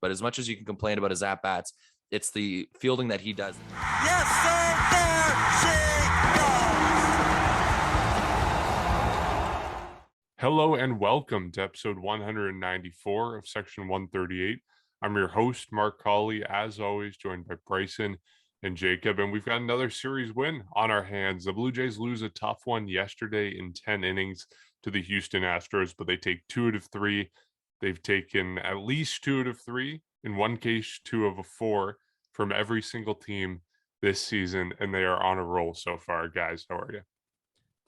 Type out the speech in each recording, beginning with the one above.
But as much as you can complain about his at-bats, it's the fielding that he does. Yes, sir, there she goes. Hello and welcome to episode 194 of section 138. I'm your host, Mark Colley, as always, joined by Bryson and Jacob. And we've got another series win on our hands. The Blue Jays lose a tough one yesterday in 10 innings to the Houston Astros, but they take 2 out of 3. They've taken at least 2 out of 3, in one case 2 of 4 from every single team this season, and they are on a roll so far. Guys, how are you?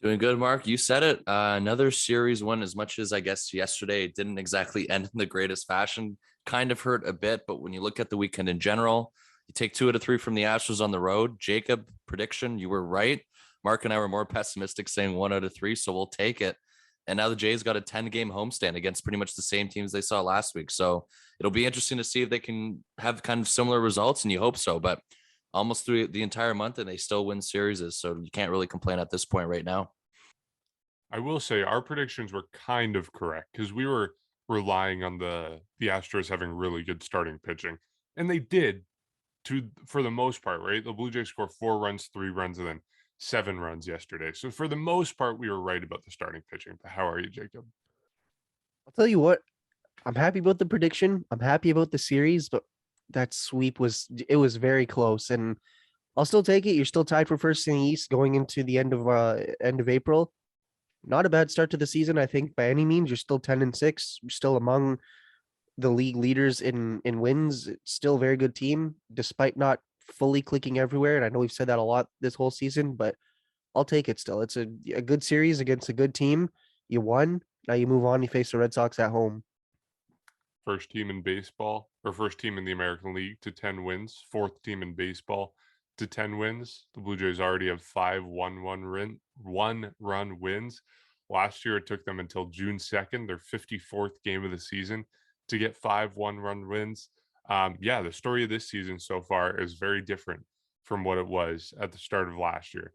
Doing good, Mark. You said it. Another series win. As much as I guess yesterday it didn't exactly end in the greatest fashion, kind of hurt a bit. But when you look at the weekend in general, you take 2 out of 3 from the Astros on the road. Jacob, prediction, you were right. Mark and I were more pessimistic, saying 1 out of 3, so we'll take it. And now the Jays got a 10-game homestand against pretty much the same teams they saw last week. So it'll be interesting to see if they can have kind of similar results, and you hope so. But almost through the entire month, and they still win series, so you can't really complain at this point right now. I will say our predictions were kind of correct because we were relying on the Astros having really good starting pitching, and they did for the most part, right? The Blue Jays scored 4 runs, 3 runs, and then 7 runs yesterday. So for the most part, we were right about the starting pitching. But how are you, Jacob? I'll tell you what, I'm happy about the prediction. I'm happy about the series, but that sweep was very close, and I'll still take it. You're still tied for first in the East going into the end of April. Not a bad start to the season, I think, by any means. You're still 10-6. You're still among the league leaders in wins. It's still a very good team, despite not fully clicking everywhere. And I know we've said that a lot this whole season, but I'll take it still. It's a good series against a good team. You won. Now you move on. You face the Red Sox at home. First team in baseball, or first team in the American League to 10 wins. Fourth team in baseball to 10 wins. The Blue Jays already have 5 one-run wins. Last year, it took them until June 2nd, their 54th game of the season, to get 5 one-run wins. The story of this season so far is very different from what it was at the start of last year.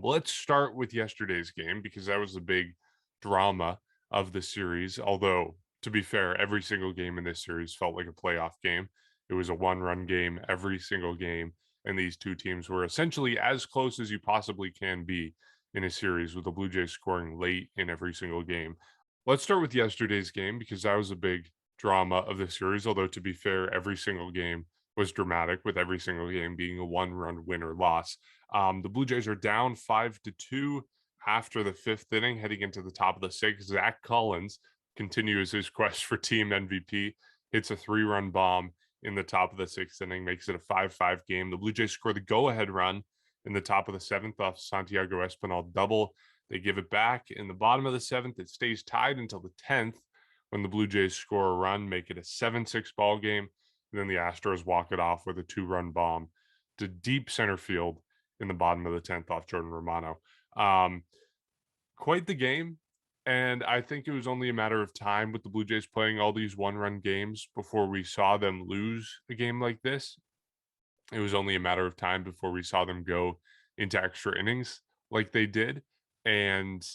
Let's start with yesterday's game because that was the big drama of the series. Although, to be fair, every single game in this series felt like a playoff game. It was a one-run game every single game, and these two teams were essentially as close as you possibly can be in a series, with the Blue Jays scoring late in every single game. Let's start with yesterday's game because that was a big drama of the series, although to be fair, every single game was dramatic, with every single game being a one-run win or loss. The Blue Jays are down 5-2 after the 5th inning, heading into the top of the 6th. Zach Collins continues his quest for team MVP, hits a 3-run bomb in the top of the 6th inning, makes it a 5-5 game. The Blue Jays score the go-ahead run in the top of the 7th off Santiago Espinal double. They give it back in the bottom of the 7th. It stays tied until the 10th when the Blue Jays score a run, make it a 7-6 ball game. And then the Astros walk it off with a 2-run bomb to deep center field in the bottom of the 10th off Jordan Romano. Quite the game. And I think it was only a matter of time with the Blue Jays playing all these one-run games before we saw them lose a game like this. It was only a matter of time before we saw them go into extra innings like they did. And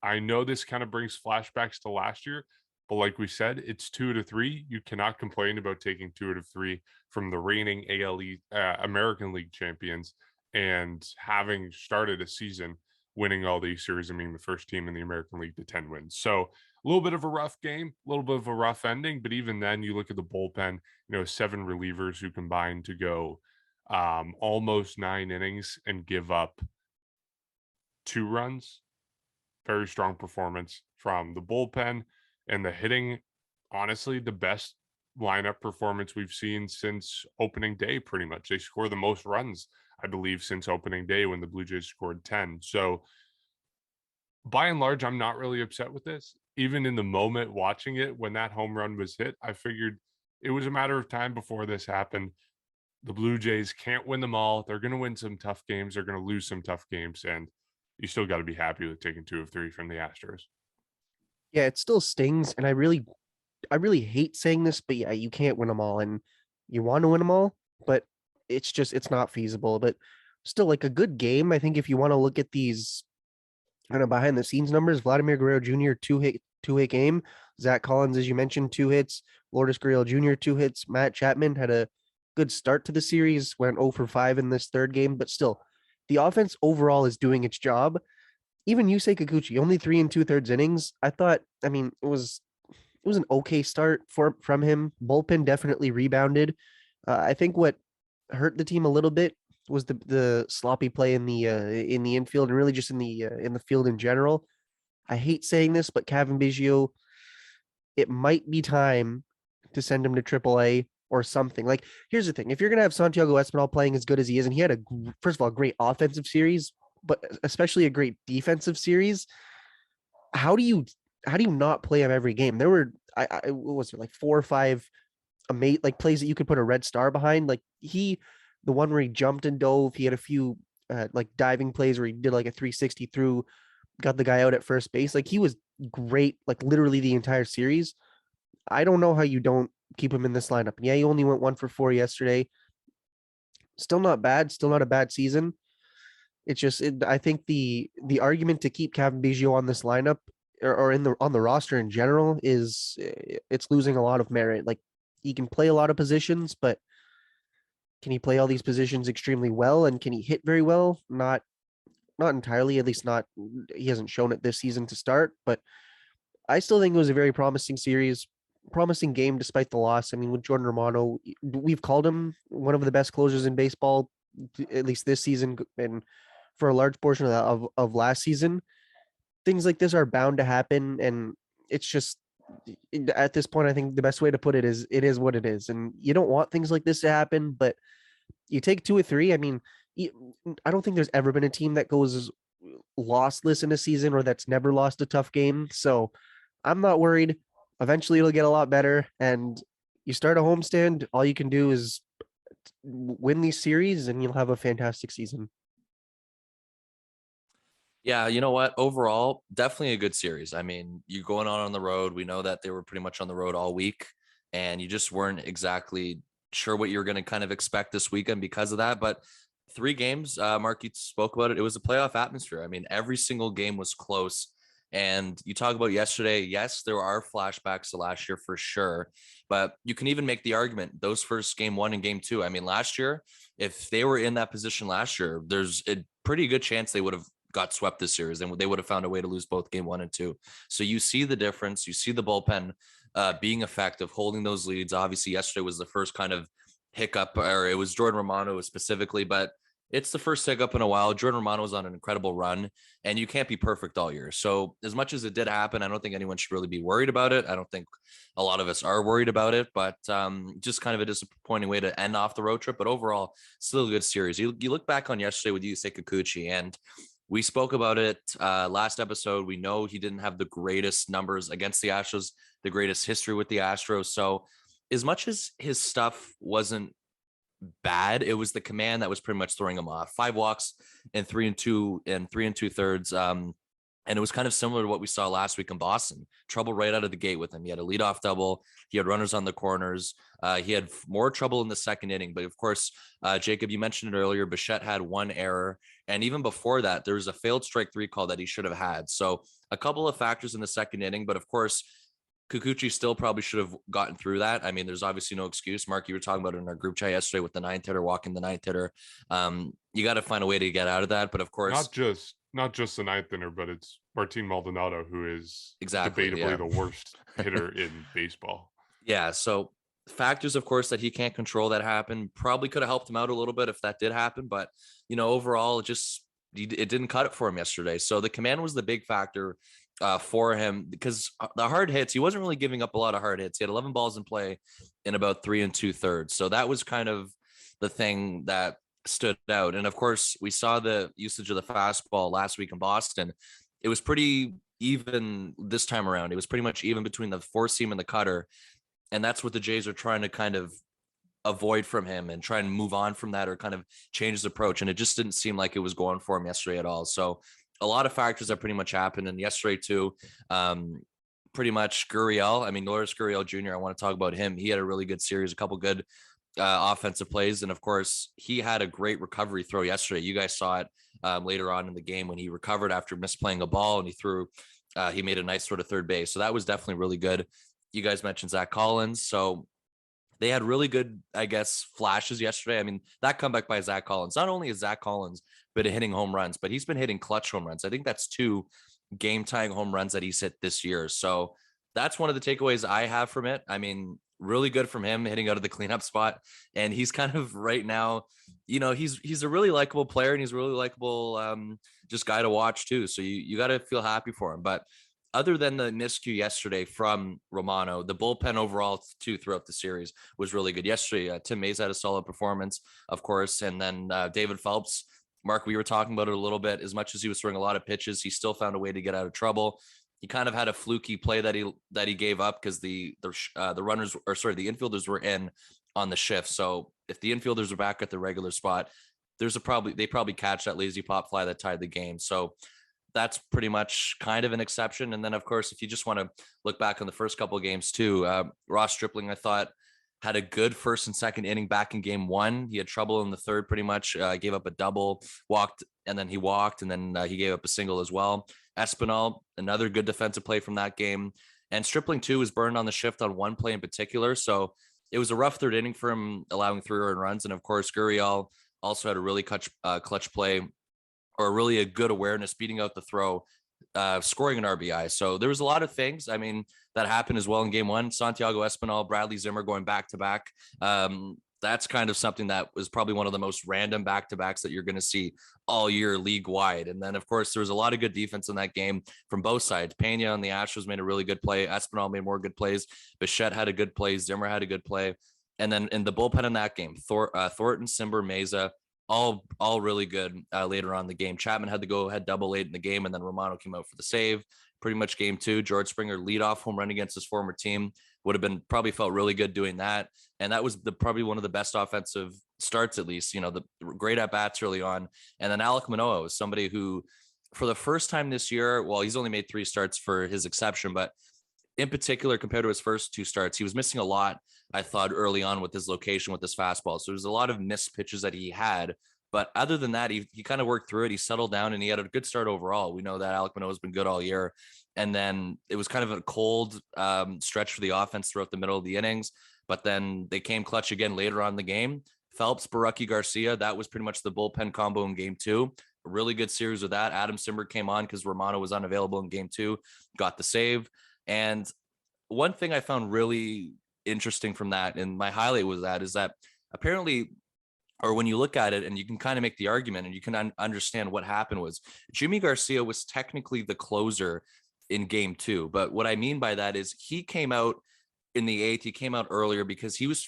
I know this kind of brings flashbacks to last year, but like we said, it's 2 out of 3. You cannot complain about taking 2 out of 3 from the reigning American League champions and having started a season winning all these series and being the first team in the American League to 10 wins. So a little bit of a rough game, a little bit of a rough ending, but even then you look at the bullpen, 7 relievers who combined to go almost 9 innings and give up 2 runs. Very strong performance from the bullpen, and the hitting, honestly, the best lineup performance we've seen since opening day, pretty much. They score the most runs, I believe, since opening day when the Blue Jays scored 10. So by and large, I'm not really upset with this. Even in the moment watching it, when that home run was hit, I figured it was a matter of time before this happened. The Blue Jays can't win them all. They're going to win some tough games. They're going to lose some tough games. And you still got to be happy with taking 2 of 3 from the Astros. Yeah, it still stings. And I really hate saying this, but yeah, you can't win them all. And you want to win them all, but it's not feasible. But still, like, a good game. I think if you want to look at these kind of behind the scenes numbers, Vladimir Guerrero Jr., two hit game. Zach Collins, as you mentioned, 2 hits. Lourdes Gurriel Jr. 2 hits. Matt Chapman had a good start to the series, went 0 for 5 in this third game, but still, the offense overall is doing its job. Even Yusei Kikuchi, only 3 2/3 innings. I thought, I mean, it was an okay start from him. Bullpen definitely rebounded. I think what hurt the team a little bit was the sloppy play in the infield and really just in the field in general. I hate saying this, but Cavan Biggio, it might be time to send him to AAA or something. Like, here's the thing: if you're gonna have Santiago Espinal playing as good as he is, and he had first of all, a great offensive series, but especially a great defensive series, how do you not play him every game? There were what was it, like 4 or 5 like plays that you could put a red star behind. Like the one where he jumped and dove, he had a few like diving plays where he did like a 360 through, got the guy out at first base. Like he was great, like literally the entire series. I don't know how you don't keep him in this lineup. Yeah, he only went 1 for 4 yesterday. Still not bad. Still not a bad season. It's just I think the argument to keep Cavan Biggio on this lineup or in the on the roster in general is it's losing a lot of merit. Like he can play a lot of positions, but can he play all these positions extremely well and can he hit very well? Not entirely, at least not he hasn't shown it this season to start, but I still think it was a very promising series, promising game despite the loss. I mean, with Jordan Romano, we've called him one of the best closers in baseball, at least this season, and for a large portion of last season. Things like this are bound to happen, and it's just at this point, I think the best way to put it is what it is, and you don't want things like this to happen, but you take 2 or 3. I mean, I don't think there's ever been a team that goes lossless in a season or that's never lost a tough game. So I'm not worried. Eventually, it'll get a lot better, and you start a homestand. All you can do is win these series, and you'll have a fantastic season. Yeah, you know what? Overall, definitely a good series. I mean, you going on the road. We know that they were pretty much on the road all week, and you just weren't exactly sure what you were going to kind of expect this weekend because of that. But 3 games, Mark, you spoke about it. It was a playoff atmosphere. I mean, every single game was close. And you talk about yesterday. Yes, there are flashbacks to last year for sure, but you can even make the argument those first game 1 and game 2. I mean, last year, if they were in that position last year, there's a pretty good chance they would have got swept this series and they would have found a way to lose both game 1 and 2. So you see the difference. You see the bullpen being effective, holding those leads. Obviously, yesterday was the first kind of hiccup, or it was Jordan Romano specifically, but it's the first hiccup in a while. Jordan Romano was on an incredible run, and you can't be perfect all year. So as much as it did happen, I don't think anyone should really be worried about it. I don't think a lot of us are worried about it, but just kind of a disappointing way to end off the road trip. But overall, still a good series. You look back on yesterday with Yusei Kikuchi, and we spoke about it last episode. We know he didn't have the greatest numbers against the Astros, the greatest history with the Astros. So as much as his stuff wasn't bad, it was the command that was pretty much throwing him off. 5 walks and 3 2/3. And it was kind of similar to what we saw last week in Boston. Trouble right out of the gate with him. He had a leadoff double. He had runners on the corners. He had more trouble in the second inning. But of course, Jacob, you mentioned it earlier, Bichette had 1 error. And even before that, there was a failed strike 3 call that he should have had. So a couple of factors in the second inning. But of course, Kikuchi still probably should have gotten through that. I mean, there's obviously no excuse. Mark, you were talking about it in our group chat yesterday with the 9th hitter, walking the 9th hitter. You got to find a way to get out of that. But of course, not just the 9th hitter, but it's Martin Maldonado, who is exactly debatably the worst hitter in baseball. Yeah. So factors, of course, that he can't control that happen probably could have helped him out a little bit if that did happen. But, overall, it didn't cut it for him yesterday. So the command was the big factor for him, because the hard hits, he wasn't really giving up a lot of hard hits. He had 11 balls in play in about 3 2/3. So that was kind of the thing that stood out. And of course, we saw the usage of the fastball last week in Boston. It was pretty even this time around. It was pretty much even between the 4-seam and the cutter. And that's what the Jays are trying to kind of avoid from him and try and move on from that, or kind of change his approach. And it just didn't seem like it was going for him yesterday at all. So a lot of factors that pretty much happened. And yesterday too, pretty much Gurriel. I mean, Lourdes Gurriel Jr., I want to talk about him. He had a really good series, a couple good offensive plays. And of course, he had a great recovery throw yesterday. You guys saw it later on in the game when he recovered after misplaying a ball, and he made a nice sort of third base. So that was definitely really good. You guys mentioned Zach Collins. So they had really good, I guess, flashes yesterday. I mean, that comeback by Zach Collins, not only is Zach Collins been hitting home runs, but he's been hitting clutch home runs. I think that's 2 game tying home runs that he's hit this year. So that's one of the takeaways I have from it. I mean, really good from him hitting out of the cleanup spot. And he's kind of right now, he's a really likable player, and he's a really likable just guy to watch too. So you got to feel happy for him. But other than the miscue yesterday from Romano, the bullpen overall too throughout the series was really good. Yesterday, Tim Mays had a solid performance, of course, and then David Phelps. Mark, we were talking about it a little bit. As much as he was throwing a lot of pitches, he still found a way to get out of trouble. He kind of had a fluky play that he gave up because the infielders were in on the shift. So if the infielders are back at the regular spot, they probably catch that lazy pop fly that tied the game. So that's pretty much kind of an exception. And then, of course, if you just want to look back on the first couple of games too, Ross Stripling, I thought, had a good first and second inning back in game 1. He had trouble in the third, pretty much gave up a double, walked, and then he he gave up a single as well. Espinal, another good defensive play from that game. And Stripling too was burned on the shift on one play in particular. So it was a rough third inning for him, allowing 3 earned runs. And of course, Gurriel also had a really clutch play, or really a good awareness, beating out the throw, scoring an RBI. So there was a lot of things, I mean, that happened as well in game 1. Santiago Espinal, Bradley Zimmer going back to back. That's kind of something that was probably one of the most random back-to-backs that you're going to see all year league wide. And then, of course, there was a lot of good defense in that game from both sides. Pena on the Astros made a really good play. Espinal made more good plays. Bichette had a good play. Zimmer had a good play. And then in the bullpen in that game, Thornton, Simber, Meza, all really good later on in the game. Chapman had to go ahead double late in the game, and then Romano came out for the save. Pretty much game 2. George Springer leadoff home run against his former team would have been probably felt really good doing that. And that was probably one of the best offensive starts, at least, the great at bats early on. And then Alek Manoah was somebody who, for the first time this year, well, he's only made 3 starts for his exception, but in particular, compared to his first 2 starts, he was missing a lot, I thought, early on with his location, with his fastball. So there's a lot of missed pitches that he had. But other than that, he kind of worked through it. He settled down, and he had a good start overall. We know that Alek Manoah has been good all year. And then it was kind of a cold stretch for the offense throughout the middle of the innings. But then they came clutch again later on in the game. Phelps, Baraki, Garcia, that was pretty much the bullpen combo in game 2. A really good series with that. Adam Simber came on because Romano was unavailable in game 2, got the save. And one thing I found really interesting from that, and my highlight was that, is that apparently, or when you look at it and you can kind of make the argument and you can understand what happened, was Jimmy Garcia was technically the closer in game 2. But what I mean by that is he came out in the 8th. He came out earlier because he was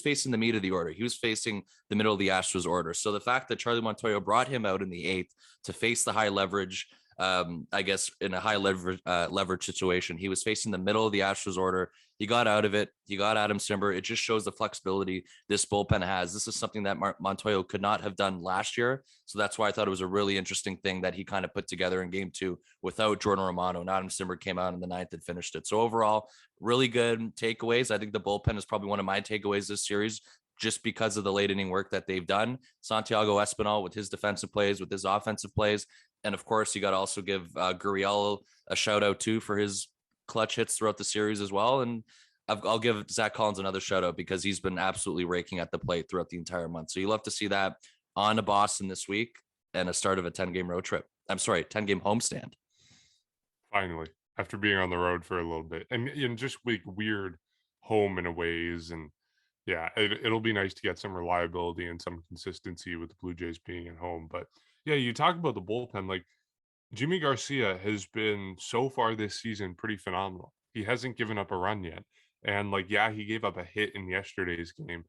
facing the meat of the order. He was facing the middle of the Astros order. So the fact that Charlie Montoyo brought him out in the 8th to face the high leverage, I guess in a high leverage situation, he was facing the middle of the Astros order. He got out of it. He got Adam Simber. It just shows the flexibility this bullpen has. This is something that Montoyo could not have done last year. So that's why I thought it was a really interesting thing that he kind of put together in game 2 without Jordan Romano. And Adam Simber came out in the 9th and finished it. So overall, really good takeaways. I think the bullpen is probably one of my takeaways this series, just because of the late inning work that they've done. Santiago Espinal with his defensive plays, with his offensive plays. And of course, you got to also give Gurriel a shout out too for his clutch hits throughout the series as well. And I'll give Zach Collins another shout out because he's been absolutely raking at the plate throughout the entire month. So you love to see that on to Boston this week and a start of a 10-game road trip. 10-game homestand. Finally, after being on the road for a little bit and just like weird home and aways. And yeah, it'll be nice to get some reliability and some consistency with the Blue Jays being at home. But yeah, you talk about the bullpen, like Jimmy Garcia has been so far this season pretty phenomenal. He hasn't given up a run yet. And like, yeah, he gave up a hit in yesterday's game,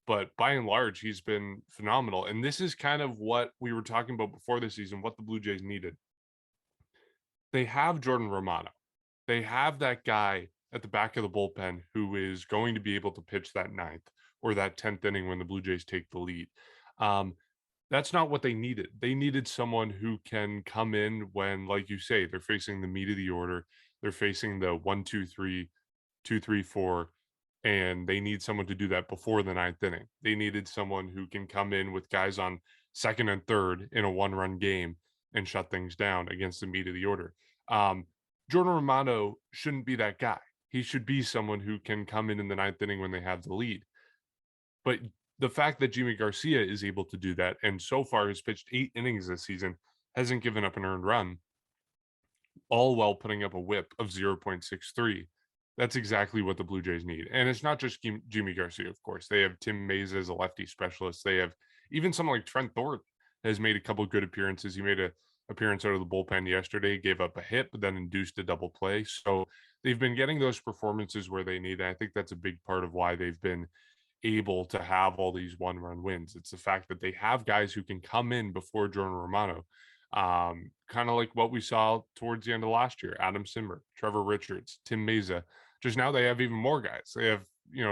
but by and large, he's been phenomenal. And this is kind of what we were talking about before the season, what the Blue Jays needed. They have Jordan Romano. They have that guy at the back of the bullpen who is going to be able to pitch that 9th or that 10th inning when the Blue Jays take the lead. That's not what they needed. They needed someone who can come in when, like you say, they're facing the meat of the order. They're facing the 1, 2, 3, 2, 3, 4, and they need someone to do that before the 9th inning. They needed someone who can come in with guys on 2nd and 3rd in a 1-run game and shut things down against the meat of the order. Jordan Romano shouldn't be that guy. he should be someone who can come in the ninth inning when they have the lead. But the fact that Jimmy Garcia is able to do that, and so far has pitched 8 innings this season, hasn't given up an earned run, all while putting up a whip of 0.63. That's exactly what the Blue Jays need. And it's not just Jimmy Garcia, of course. They have Tim Mayza as a lefty specialist. They have even someone like Trent Thornton has made a couple good appearances. He made an appearance out of the bullpen yesterday, gave up a hit, but then induced a double play. So they've been getting those performances where they need. And I think that's a big part of why they've been able to have all these one-run wins. It's the fact that they have guys who can come in before Jordan Romano. Kind of like what we saw towards the end of last year, Adam Simmer, Trevor Richards, Tim Mayza. Just now they have even more guys. They have,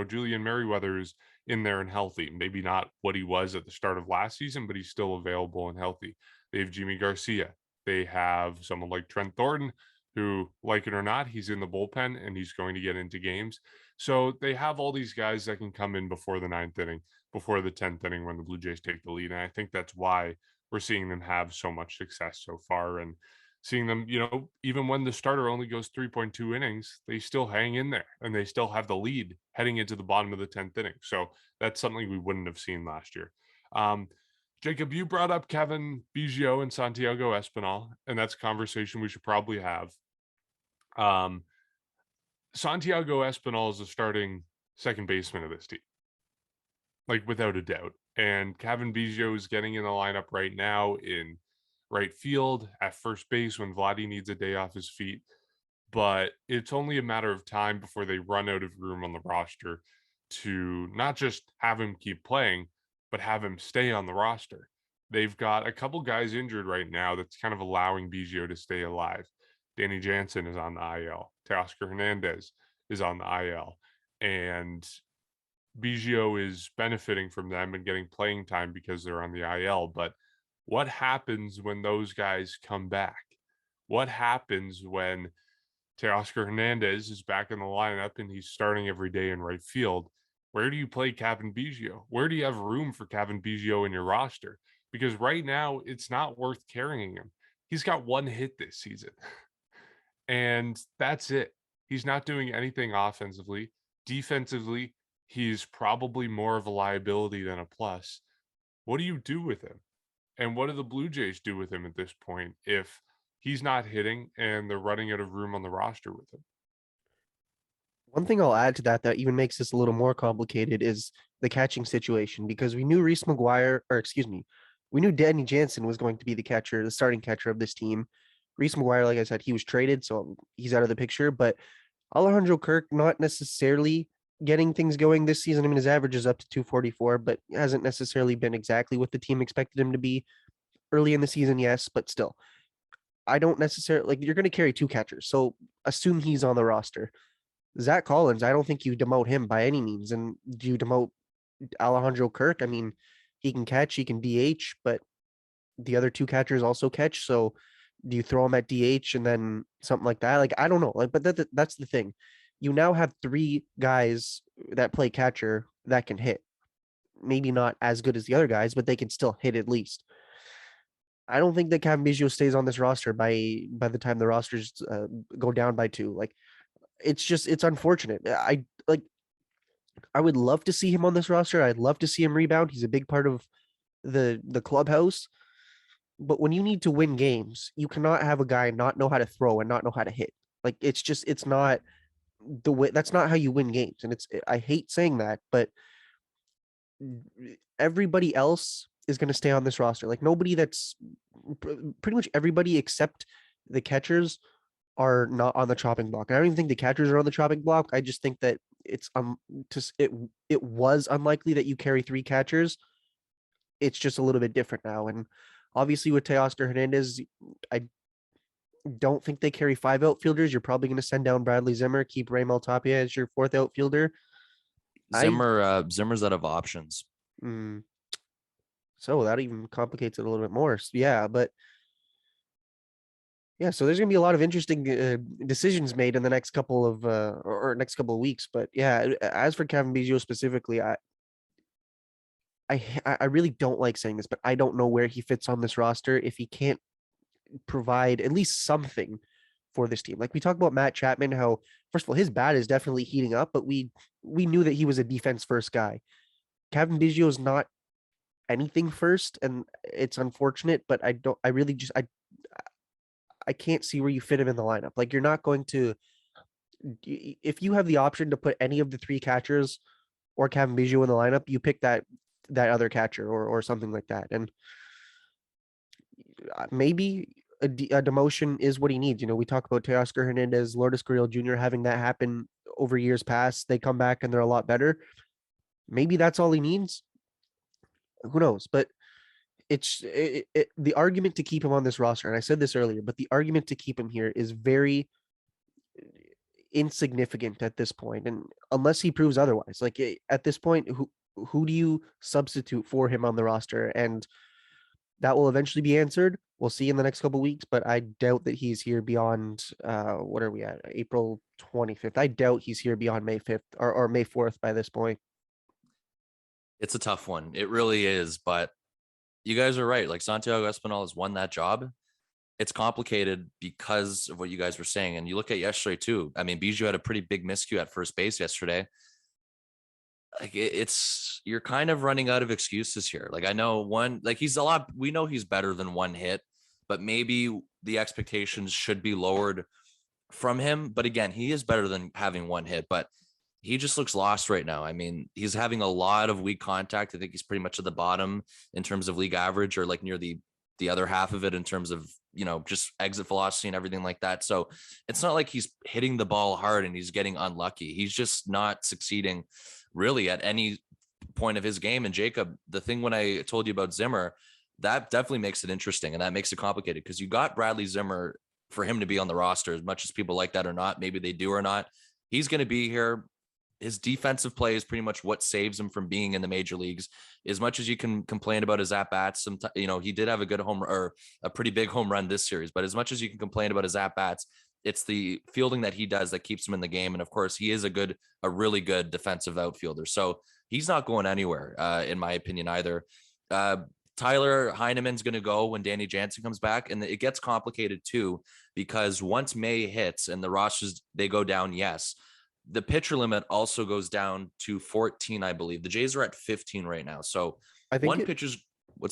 Julian Merriweather is in there and healthy. Maybe not what he was at the start of last season, but he's still available and healthy. They have Jimmy Garcia. They have someone like Trent Thornton, who, like it or not, he's in the bullpen and he's going to get into games. So they have all these guys that can come in before the ninth inning, before the 10th inning when the Blue Jays take the lead. And I think that's why we're seeing them have so much success so far, and seeing them, even when the starter only goes 3.2 innings, they still hang in there and they still have the lead heading into the bottom of the 10th inning. So that's something we wouldn't have seen last year. Jacob, you brought up Cavan Biggio and Santiago Espinal, and that's a conversation we should probably have. Santiago Espinal is the starting second baseman of this team, like without a doubt. And Cavan Biggio is getting in the lineup right now in right field, at first base when Vladdy needs a day off his feet. But it's only a matter of time before they run out of room on the roster to not just have him keep playing, but have him stay on the roster. They've got a couple guys injured right now that's kind of allowing Biggio to stay alive. Danny Jansen is on the IL. Teoscar Hernandez is on the IL. And Biggio is benefiting from them and getting playing time because they're on the IL. But what happens when those guys come back? What happens when Teoscar Hernandez is back in the lineup and he's starting every day in right field? Where do you play Cavan Biggio? Where do you have room for Cavan Biggio in your roster? Because right now, it's not worth carrying him. He's got one hit this season, and that's it. He's not doing anything offensively. Defensively, he's probably more of a liability than a plus. What do you do with him? And what do the Blue Jays do with him at this point if he's not hitting and they're running out of room on the roster with him? One thing I'll add to that even makes this a little more complicated is the catching situation, because we knew we knew Danny Jansen was going to be the starting catcher of this team. Reese McGuire, like I said, he was traded, so he's out of the picture. But Alejandro Kirk, not necessarily getting things going this season. I mean, his average is up to 244, but hasn't necessarily been exactly what the team expected him to be early in the season. Yes, but still, I don't necessarily you're going to carry two catchers. So assume he's on the roster. Zach Collins, I don't think you demote him by any means. And do you demote Alejandro Kirk? I mean, he can catch, he can DH, but the other two catchers also catch. So do you throw him at DH and then something like that? I don't know. But that's the thing. You now have three guys that play catcher that can hit. Maybe not as good as the other guys, but they can still hit at least. I don't think that Cavan Biggio stays on this roster by the time the rosters go down by two. It's unfortunate. I would love to see him on this roster. I'd love to see him rebound. He's a big part of the clubhouse. But when you need to win games, you cannot have a guy not know how to throw and not know how to hit. It's not the way. That's not how you win games. And I hate saying that, but everybody else is going to stay on this roster. Nobody pretty much everybody except the catchers are not on the chopping block. I don't even think the catchers are on the chopping block. I just think that it was unlikely that you carry three catchers. It's just a little bit different now. And obviously with Teoscar Hernandez, I don't think they carry five outfielders. You're probably going to send down Bradley Zimmer, keep Raymel Tapia as your fourth outfielder. Zimmer's out of options. So that even complicates it a little bit more. Yeah, but yeah, so there's going to be a lot of interesting decisions made in the next couple of next couple of weeks. But yeah, as for Cavan Biggio specifically, I really don't like saying this, but I don't know where he fits on this roster if he can't provide at least something for this team. Like we talk about Matt Chapman, how first of all his bat is definitely heating up, but we knew that he was a defense first guy. Cavan Biggio is not anything first, and it's unfortunate, but I really just I can't see where you fit him in the lineup. Like you're not going to, if you have the option to put any of the three catchers or Cavan Biggio in the lineup, you pick that other catcher or something like that. And maybe a demotion is what he needs. You know, we talk about Teoscar Hernandez, Lourdes Gurriel Jr. having that happen over years past. They come back and they're a lot better. Maybe that's all he needs. Who knows? But the argument to keep him on this roster, and I said this earlier, but the argument to keep him here is very insignificant at this point, and unless he proves otherwise, like at this point, who do you substitute for him on the roster? And that will eventually be answered. We'll see in the next couple of weeks, but I doubt that he's here beyond what are we at? April 25th. I doubt he's here beyond May 5th or May 4th by this point. It's a tough one. It really is, but you guys are right. Like Santiago Espinal has won that job. It's complicated because of what you guys were saying. And you look at yesterday too. I mean, Biggio had a pretty big miscue at first base yesterday. Like it's you're kind of running out of excuses here. Like I know we know he's better than one hit, but maybe the expectations should be lowered from him. But again, he is better than having one hit, but he just looks lost right now. I mean, he's having a lot of weak contact. I think he's pretty much at the bottom in terms of league average, or like near the other half of it in terms of, just exit velocity and everything like that. So it's not like he's hitting the ball hard and he's getting unlucky. He's just not succeeding really at any point of his game. And Jacob, the thing when I told you about Zimmer, that definitely makes it interesting and that makes it complicated because you got Bradley Zimmer for him to be on the roster, as much as people like that or not, maybe they do or not. He's going to be here. His defensive play is pretty much what saves him from being in the major leagues. As much as you can complain about his at-bats, he did have a good a pretty big home run this series, but as much as you can complain about his at-bats, it's the fielding that he does that keeps him in the game. And of course he is a really good defensive outfielder. So he's not going anywhere, in my opinion either. Tyler Heineman's going to go when Danny Jansen comes back. And it gets complicated too, because once May hits and the rosters, they go down. Yes. The pitcher limit also goes down to 14, I believe. The Jays are at 15 right now. So I think pitcher's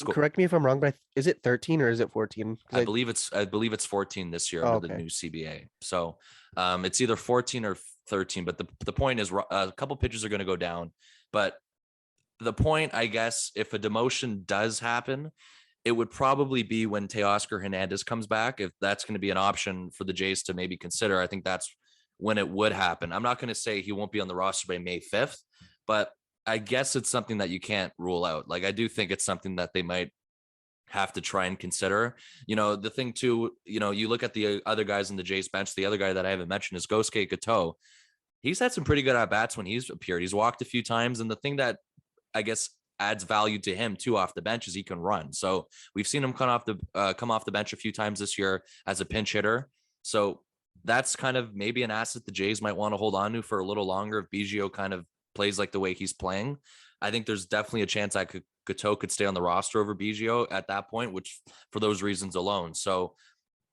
correct me if I'm wrong, but is it 13 or is it 14? I believe it's 14 this year under the new CBA. So it's either 14 or 13. But the point is a couple pitchers are going to go down. But the point, I guess, if a demotion does happen, it would probably be when Teoscar Hernandez comes back. If that's going to be an option for the Jays to maybe consider, I think that's when it would happen. I'm not going to say he won't be on the roster by May 5th, but I guess it's something that you can't rule out. Like, I do think it's something that they might have to try and consider. The thing too, you look at the other guys in the Jays bench, the other guy that I haven't mentioned is Gosuke Katoh. He's had some pretty good at-bats when he's appeared. He's walked a few times, and the thing that I guess adds value to him too off the bench is he can run. So we've seen him come off the bench a few times this year as a pinch hitter. So that's kind of maybe an asset the Jays might want to hold on to for a little longer if Biggio kind of plays like the way he's playing. I think there's definitely a chance that Katoh could stay on the roster over Biggio at that point, which for those reasons alone. So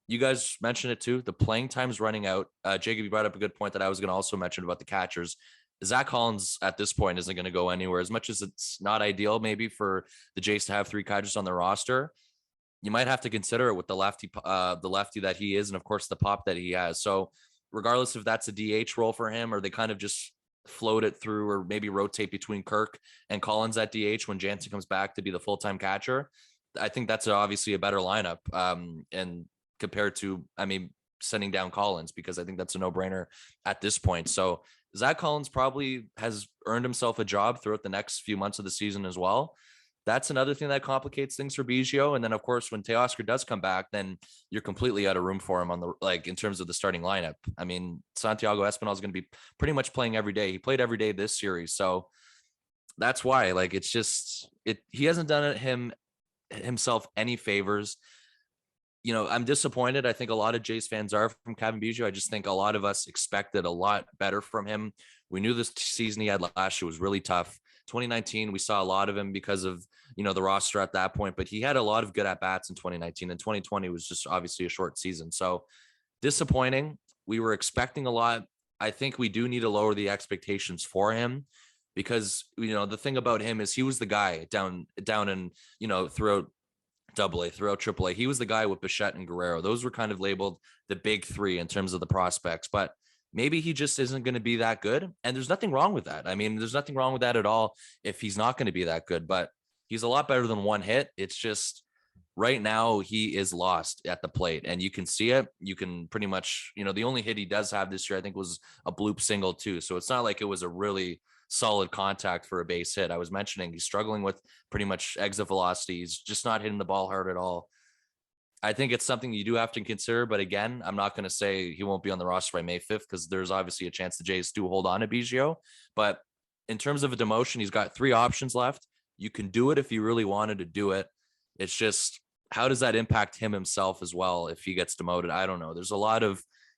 you guys mentioned it too. The playing time's running out. Jacob, you brought up a good point that I was going to also mention about the catchers. Zach Collins at this point isn't going to go anywhere. As much as it's not ideal maybe for the Jays to have three catchers on their roster, you might have to consider it with the lefty that he is, and of course the pop that he has. So regardless if that's a DH role for him, or they kind of just float it through, or maybe rotate between Kirk and Collins at DH when Jansen comes back to be the full-time catcher, I think that's obviously a better lineup. And compared to, sending down Collins, because I think that's a no-brainer at this point. So Zach Collins probably has earned himself a job throughout the next few months of the season as well. That's another thing that complicates things for Biggio. And then of course, when Teoscar does come back, then you're completely out of room for him in terms of the starting lineup. Santiago Espinal is going to be pretty much playing every day. He played every day this series. So that's why, he hasn't done himself any favors. I'm disappointed. I think a lot of Jays fans are from Cavan Biggio. I just think a lot of us expected a lot better from him. We knew this season he had last year was really tough. 2019, we saw a lot of him because of, the roster at that point, but he had a lot of good at-bats in 2019, and 2020 was just obviously a short season. So disappointing. We were expecting a lot. I think we do need to lower the expectations for him because, the thing about him is he was the guy down and, throughout AA, throughout AAA. He was the guy with Bichette and Guerrero. Those were kind of labeled the big three in terms of the prospects, but maybe he just isn't going to be that good. And there's nothing wrong with that. I mean, there's nothing wrong with that at all if he's not going to be that good, but he's a lot better than one hit. It's just right now he is lost at the plate and you can see it. You can pretty much, the only hit he does have this year, I think, was a bloop single too. So it's not like it was a really solid contact for a base hit. I was mentioning he's struggling with pretty much exit velocity. He's just not hitting the ball hard at all. I think it's something you do have to consider, but again, I'm not going to say he won't be on the roster by May 5th because there's obviously a chance the Jays do hold on to Biggio. But in terms of a demotion, he's got 3 options left. You can do it if you really wanted to do it. It's just, how does that impact him himself as well if he gets demoted? I don't know.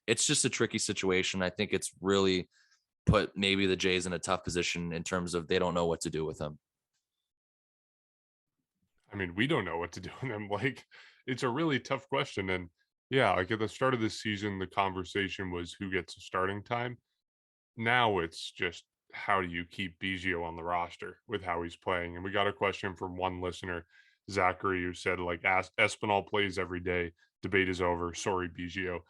It's just a tricky situation. I think it's really put maybe the Jays in a tough position in terms of they don't know what to do with him. I mean, we don't know what to do with him. Like, it's a really tough question. And yeah, like at the start of the season, the conversation was who gets a starting time. Now it's just, how do you keep Biggio on the roster with how he's playing? And we got a question from one listener, Zachary, who said, like, Espinal plays every day. Debate is over. Sorry, Biggio.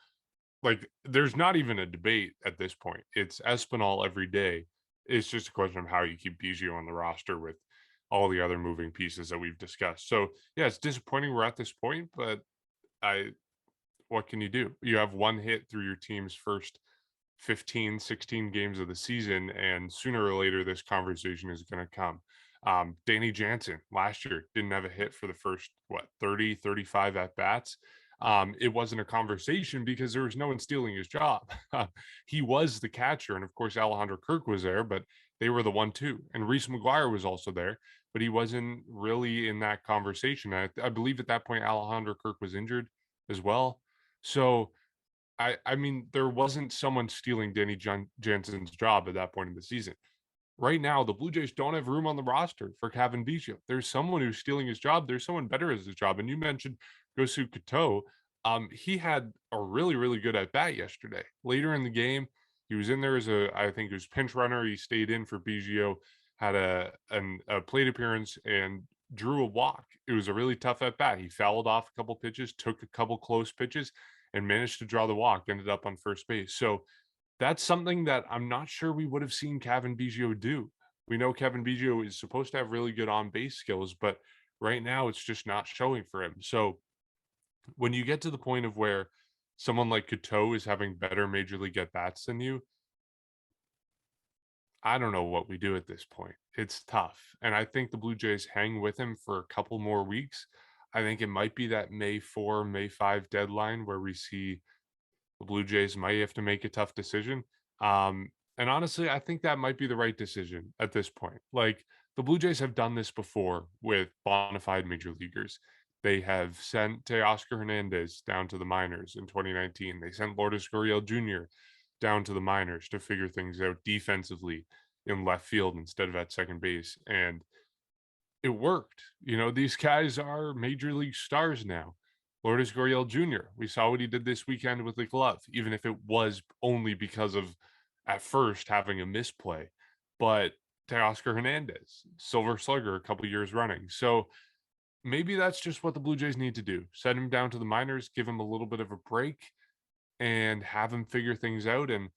Like, there's not even a debate at this point. It's Espinal every day. It's just a question of how you keep Biggio on the roster with all the other moving pieces that we've discussed. So yeah, it's disappointing we're at this point, but what can you do? You have one hit through your team's first 15, 16 games of the season, and sooner or later this conversation is going to come. Danny Jansen last year didn't have a hit for the first 30, 35 at bats. It wasn't a conversation because there was no one stealing his job. He was the catcher, and of course Alejandro Kirk was there, but they were the 1-2, and Reese McGuire was also there, but he wasn't really in that conversation. I believe at that point Alejandro Kirk was injured as well. So I mean, there wasn't someone stealing Danny Jansen's job at that point in the season. Right now, the Blue Jays don't have room on the roster for Cavan Biggio. There's someone who's stealing his job. There's someone better as his job. And you mentioned Gosu Kato. He had a really, really good at bat yesterday. Later in the game, he was in there as I think it was pinch runner. He stayed in for Biggio, had a plate appearance, and drew a walk. It was a really tough at bat. He fouled off a couple pitches, took a couple close pitches, and managed to draw the walk, ended up on first base. So that's something that I'm not sure we would have seen Cavan Biggio do. We know Cavan Biggio is supposed to have really good on-base skills, but right now it's just not showing for him. So when you get to the point of where someone like Cato is having better major league at-bats than you, I don't know what we do at this point. It's tough. And I think the Blue Jays hang with him for a couple more weeks. I think it might be that May 4, May 5 deadline where we see the Blue Jays might have to make a tough decision. And honestly, I think that might be the right decision at this point. Like, the Blue Jays have done this before with bona fide major leaguers. They have sent Teoscar Hernandez down to the minors in 2019. They sent Lourdes Gurriel Jr. down to the minors to figure things out defensively in left field instead of at second base. And it worked. These guys are major league stars now. Lourdes Gurriel Jr., we saw what he did this weekend with the glove, even if it was only because of, at first, having a misplay. But Teoscar Hernandez, Silver Slugger, a couple years running. So maybe that's just what the Blue Jays need to do. Send him down to the minors, give him a little bit of a break, and have him figure things out. And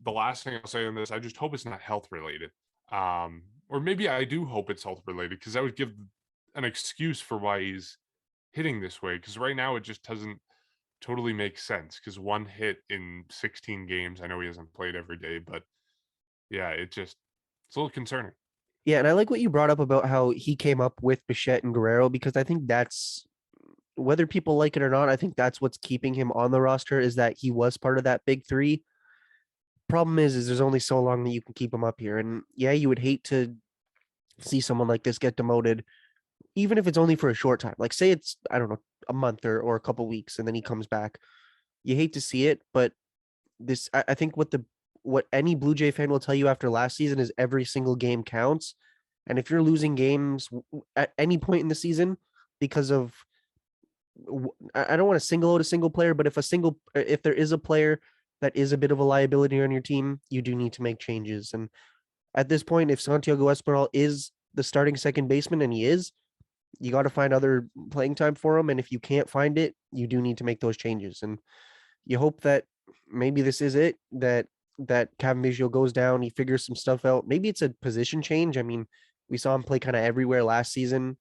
the last thing I'll say on this, I just hope it's not health related. Or maybe I do hope it's health related, because that would give an excuse for why he's hitting this way. Because right now it just doesn't totally make sense. Because one hit in 16 games, I know he hasn't played every day, but yeah, it's a little concerning. Yeah, and I like what you brought up about how he came up with Bichette and Guerrero, because I think that's, whether people like it or not, I think that's what's keeping him on the roster, is that he was part of that big three. Problem is there's only so long that you can keep him up here. And yeah, you would hate to see someone like this get demoted, even if it's only for a short time. Like, say it's, I don't know, a month or a couple weeks, and then he comes back. You hate to see it, but this, I think what any Blue Jay fan will tell you after last season is every single game counts. And if you're losing games at any point in the season because of I don't want to single out a single player, but if there is a player that is a bit of a liability on your team, you do need to make changes. And at this point, if Santiago Espinal is the starting second baseman, and he is, you got to find other playing time for him. And if you can't find it, you do need to make those changes. And you hope that maybe this is it, that Cavan Biggio goes down, he figures some stuff out. Maybe it's a position change. I mean, we saw him play kind of everywhere last season.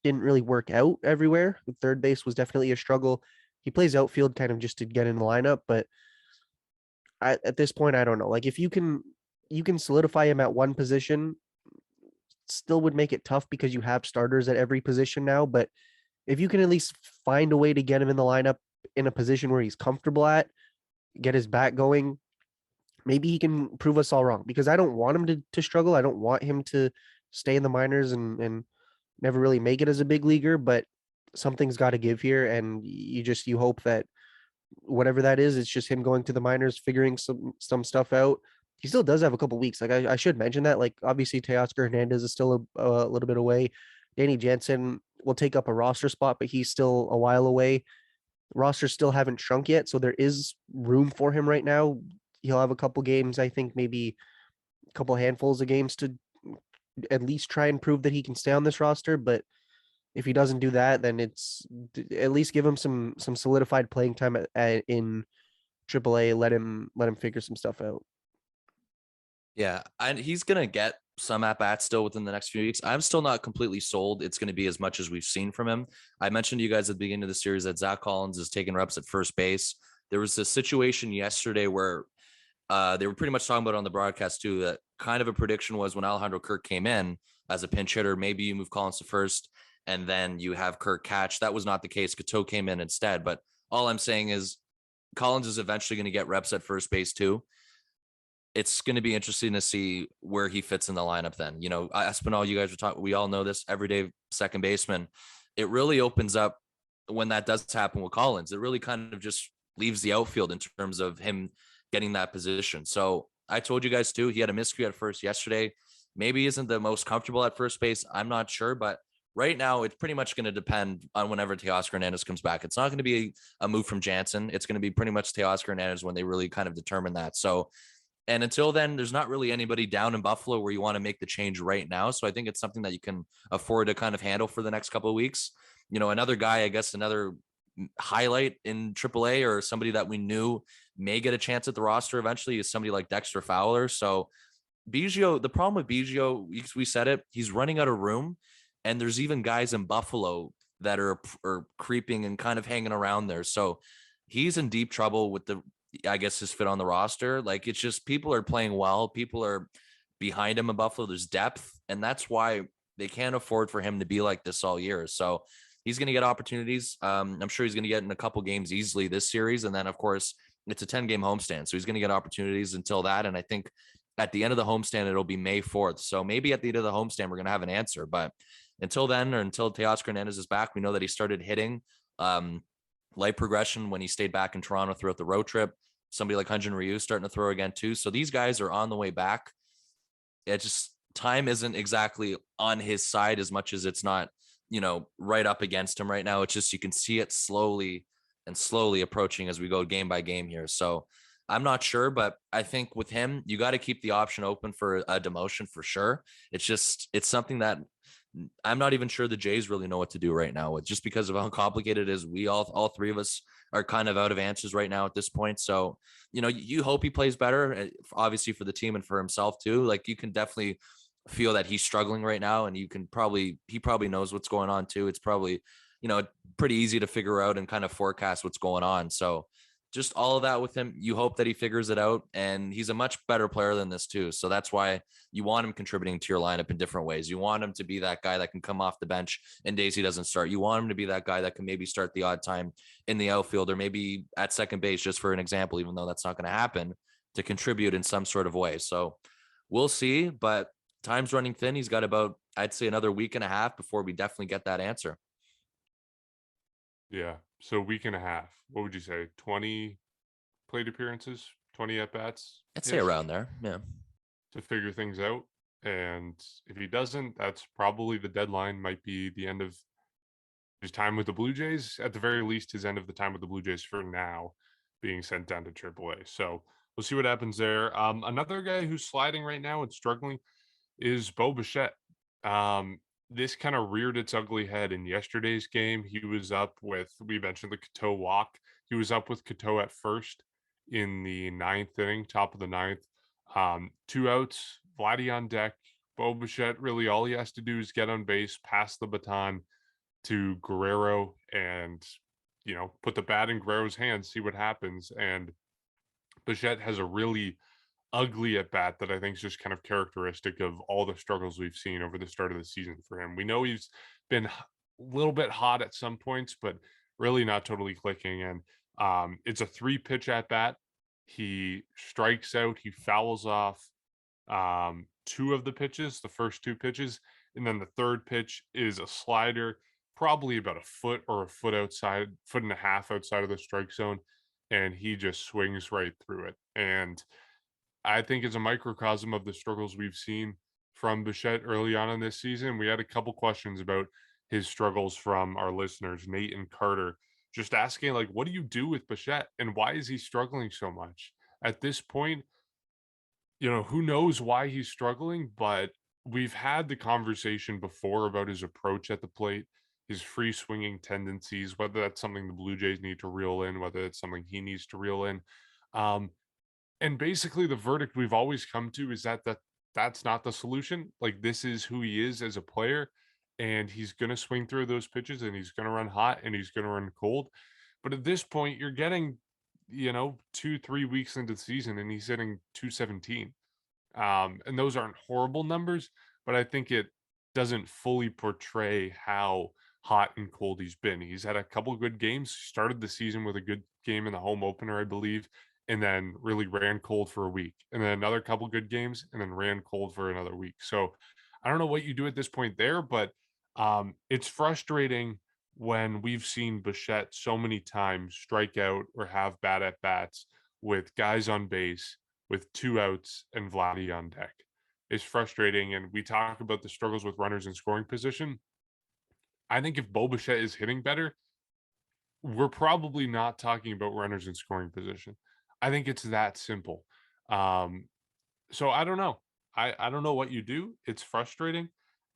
Didn't really work out everywhere. Third base was definitely a struggle. He plays outfield kind of just to get in the lineup, but at this point, I don't know. Like if you can solidify him at one position, still would make it tough because you have starters at every position now. But if you can at least find a way to get him in the lineup in a position where he's comfortable at, get his bat going, maybe he can prove us all wrong, because I don't want him to struggle. I don't want him to stay in the minors and never really make it as a big leaguer, but something's got to give here. And you hope that whatever that is, it's just him going to the minors, figuring some stuff out. He still does have a couple weeks. Like I should mention that. Like obviously Teoscar Hernandez is still a little bit away. Danny Jansen will take up a roster spot, but he's still a while away. Rosters still haven't shrunk yet, so there is room for him right now. He'll have a couple games, I think maybe a couple handfuls of games to at least try and prove that he can stay on this roster. But if he doesn't do that, then it's at least give him some solidified playing time in AAA. Let him figure some stuff out. Yeah, and he's gonna get some at bats still within the next few weeks. I'm still not completely sold it's going to be as much as we've seen from him. I mentioned to you guys at the beginning of the series that Zach Collins is taking reps at first base. There was a situation yesterday where they were pretty much talking about it on the broadcast too, that kind of a prediction was when Alejandro Kirk came in as a pinch hitter, maybe you move Collins to first and then you have Kirk catch. That was not the case. Cateau came in instead. But all I'm saying is Collins is eventually going to get reps at first base too. It's going to be interesting to see where he fits in the lineup then. You know, Espinal, you guys were talking, we all know this, everyday second baseman. It really opens up when that does happen with Collins. It really kind of just leaves the outfield in terms of him getting that position. So I told you guys too, he had a miscue at first yesterday. Maybe isn't the most comfortable at first base. I'm not sure, but right now it's pretty much going to depend on whenever Teoscar Hernandez comes back. It's not going to be a move from Jansen. It's going to be pretty much Teoscar Hernandez when they really kind of determine that. So, and until then, there's not really anybody down in Buffalo where you want to make the change right now. So I think it's something that you can afford to kind of handle for the next couple of weeks. You know, another guy, I guess, another highlight in AAA or somebody that we knew may get a chance at the roster eventually is somebody like Dexter Fowler. So Biggio, the problem with Biggio, we said it, he's running out of room. And there's even guys in Buffalo that are creeping and kind of hanging around there. So he's in deep trouble with I guess his fit on the roster. Like it's just people are playing well. People are behind him in Buffalo. There's depth. And that's why they can't afford for him to be like this all year. So he's going to get opportunities. I'm sure he's going to get in a couple games easily this series. And then of course it's a 10-game homestand. So he's going to get opportunities until that. And I think at the end of the homestand, it'll be May 4th. So maybe at the end of the homestand, we're going to have an answer, but until then, or until Teoscar Hernandez is back, we know that he started hitting light progression when he stayed back in Toronto throughout the road trip. Somebody like Hyun-Jin Ryu starting to throw again too. So these guys are on the way back. It just, time isn't exactly on his side as much as it's not, you know, right up against him right now. It's just, you can see it slowly approaching as we go game by game here. So I'm not sure, but I think with him, you got to keep the option open for a demotion for sure. It's something that I'm not even sure the Jays really know what to do right now, just because of how complicated it is. We all three of us are kind of out of answers right now at this point. So, you know, you hope he plays better, obviously for the team and for himself too. Like you can definitely feel that he's struggling right now, and he probably knows what's going on too. It's probably, you know, pretty easy to figure out and kind of forecast what's going on. So just all of that with him, you hope that he figures it out, and he's a much better player than this too. So that's why you want him contributing to your lineup in different ways. You want him to be that guy that can come off the bench in days he doesn't start. You want him to be that guy that can maybe start the odd time in the outfield or maybe at second base, just for an example, even though that's not going to happen, to contribute in some sort of way. So we'll see, but time's running thin. He's got about, I'd say, another week and a half before we definitely get that answer. Yeah. So week and a half. What would you say? 20 plate appearances, 20 at bats? I'd say around there. Yeah. To figure things out. And if he doesn't, that's probably the deadline, might be the end of his time with the Blue Jays, at the very least, his end of the time with the Blue Jays for now, being sent down to AAA. So we'll see what happens there. Another guy who's sliding right now and struggling is Bo Bichette. This kind of reared its ugly head in yesterday's game. He was up with, we mentioned the Cateau walk. He was up with Cateau at first in the ninth inning, top of the ninth. 2 outs, Vladdy on deck. Bo Bichette, really all he has to do is get on base, pass the baton to Guerrero, and put the bat in Guerrero's hands, see what happens. And Bichette has a really ugly at bat that I think is just kind of characteristic of all the struggles we've seen over the start of the season for him. We know he's been a little bit hot at some points, but really not totally clicking. And it's a 3-pitch at bat. He strikes out, he fouls off 2 of the pitches, the first 2 pitches, and then the third pitch is a slider, probably about a foot or a foot outside, foot and a half outside of the strike zone, and he just swings right through it. And I think it's a microcosm of the struggles we've seen from Bichette early on in this season. We had a couple questions about his struggles from our listeners, Nate and Carter, just asking, like, what do you do with Bichette and why is he struggling so much? At this point, who knows why he's struggling, but we've had the conversation before about his approach at the plate, his free swinging tendencies, whether that's something the Blue Jays need to reel in, whether it's something he needs to reel in. And basically the verdict we've always come to is that's not the solution. Like, this is who he is as a player, and he's going to swing through those pitches, and he's going to run hot, and he's going to run cold. But at this point, you're getting, 2-3 weeks into the season, and he's hitting 217. And those aren't horrible numbers, but I think it doesn't fully portray how hot and cold he's been. He's had a couple good games, started the season with a good game in the home opener, I believe, and then really ran cold for a week, and then another couple good games, and then ran cold for another week. So I don't know what you do at this point there, but it's frustrating when we've seen Bichette so many times strike out or have bad at bats with guys on base, with 2 outs and Vladdy on deck. It's frustrating, and we talk about the struggles with runners in scoring position. I think if Bo Bichette is hitting better, we're probably not talking about runners in scoring position. I think it's that simple. So I don't know. I don't know what you do. It's frustrating.